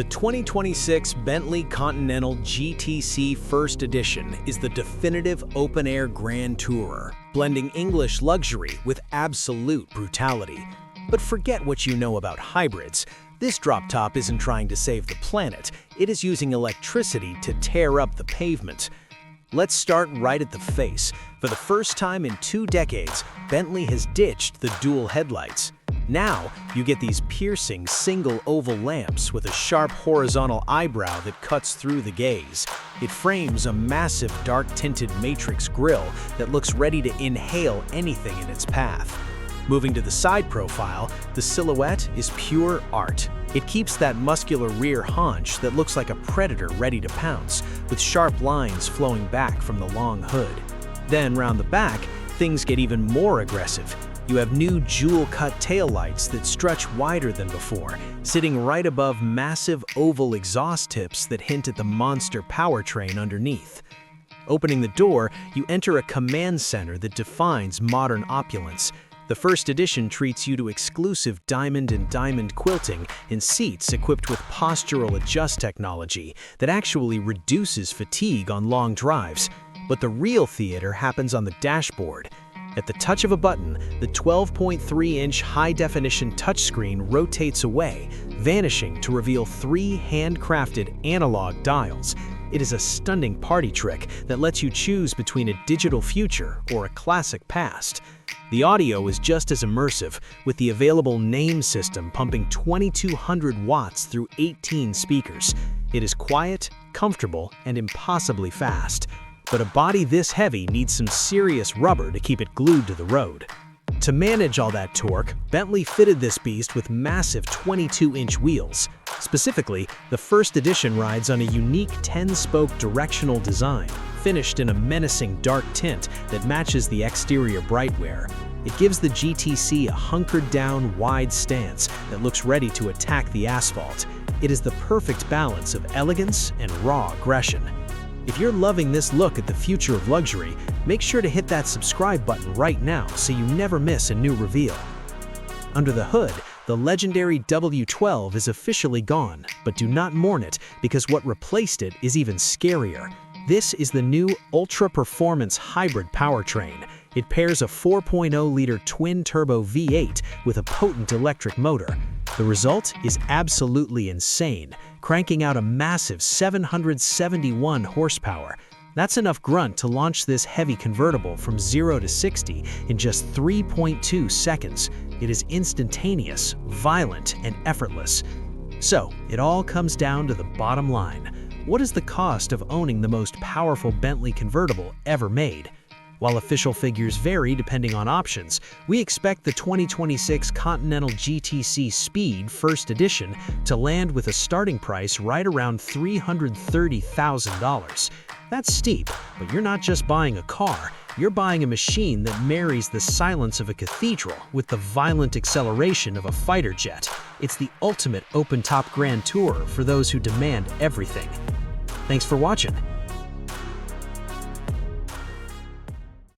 The 2026 Bentley Continental GTC First Edition is the definitive open-air grand tourer, blending English luxury with absolute brutality. But forget what you know about hybrids. This drop top isn't trying to save the planet, it is using electricity to tear up the pavement. Let's start right at the face. For the first time in 2 decades, Bentley has ditched the dual headlights. Now, you get these piercing single oval lamps with a sharp horizontal eyebrow that cuts through the gaze. It frames a massive dark-tinted matrix grille that looks ready to inhale anything in its path. Moving to the side profile, the silhouette is pure art. It keeps that muscular rear haunch that looks like a predator ready to pounce, with sharp lines flowing back from the long hood. Then, round the back, things get even more aggressive. You have new jewel-cut taillights that stretch wider than before, sitting right above massive oval exhaust tips that hint at the monster powertrain underneath. Opening the door, you enter a command center that defines modern opulence. The First Edition treats you to exclusive diamond and diamond quilting in seats equipped with postural adjust technology that actually reduces fatigue on long drives. But the real theater happens on the dashboard. At the touch of a button, the 12.3-inch high-definition touchscreen rotates away, vanishing to reveal 3 handcrafted analog dials. It is a stunning party trick that lets you choose between a digital future or a classic past. The audio is just as immersive, with the available name system pumping 2,200 watts through 18 speakers. It is quiet, comfortable, and impossibly fast. But a body this heavy needs some serious rubber to keep it glued to the road. To manage all that torque, Bentley fitted this beast with massive 22-inch wheels. Specifically, the First Edition rides on a unique 10-spoke directional design, finished in a menacing dark tint that matches the exterior brightwear. It gives the GTC a hunkered-down, wide stance that looks ready to attack the asphalt. It is the perfect balance of elegance and raw aggression. If you're loving this look at the future of luxury, make sure to hit that subscribe button right now so you never miss a new reveal. Under the hood, the legendary W12 is officially gone, but do not mourn it because what replaced it is even scarier. This is the new ultra-performance hybrid powertrain. It pairs a 4.0-liter twin-turbo V8 with a potent electric motor. The result is absolutely insane, cranking out a massive 771 horsepower. That's enough grunt to launch this heavy convertible from 0 to 60 in just 3.2 seconds. It is instantaneous, violent, and effortless. So, it all comes down to the bottom line. What is the cost of owning the most powerful Bentley convertible ever made? While official figures vary depending on options, we expect the 2026 Continental GTC Speed First Edition to land with a starting price right around $330,000. That's steep, but you're not just buying a car, you're buying a machine that marries the silence of a cathedral with the violent acceleration of a fighter jet. It's the ultimate open-top grand tourer for those who demand everything. Thanks for watching.